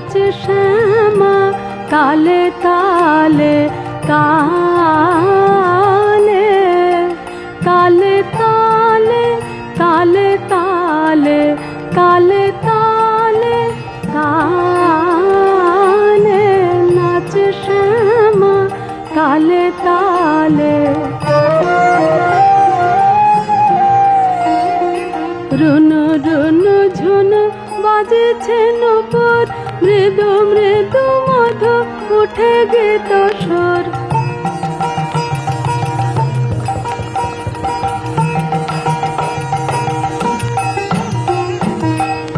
नाच श्यामा ताले ताले ताले ताले ताले ताले ताले ताले ताले ताले नाच श्यामा ताले ताले रुनु रुनु झुनु बाजेছে নুপুর মৃদু মৃদু মধু উঠে গীত সুর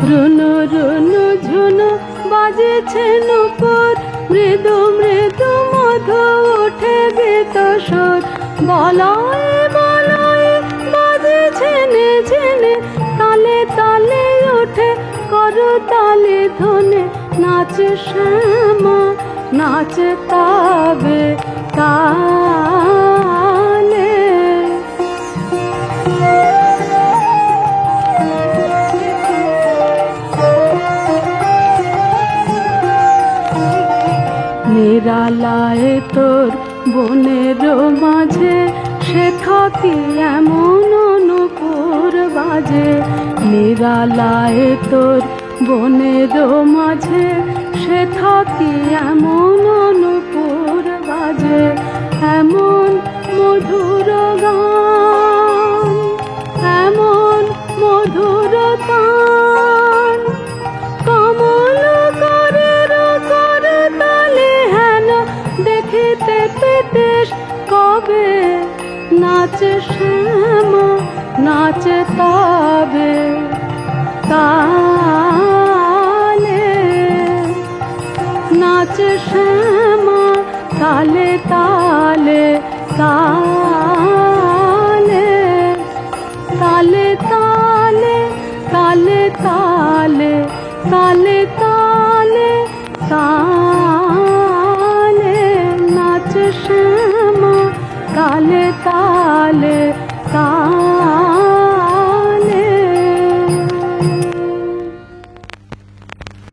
रुनु रुनु झुनु बाजेছে নুপুর মৃদু মৃদু মধু উঠে গীত সুর বলয়ে বলয়ে বাজেছে ঝিনে ताले ताले उठे करु ताले धने नाच श्यामा नाच ताबे ताले निरालाए तोर बनेर माझे शेखा की एमन अनुपुर बाजे निरालाए तोर बनेर माझे शेखा की एमन अनुपुर बाजे एमन मधुर गान एमन मधुर तान कमल करेर कर ताले हेन देखिते पेतेश कबे नाच श्यामा नाच ताबे ताले नाच श्यामा ताले ताले ताले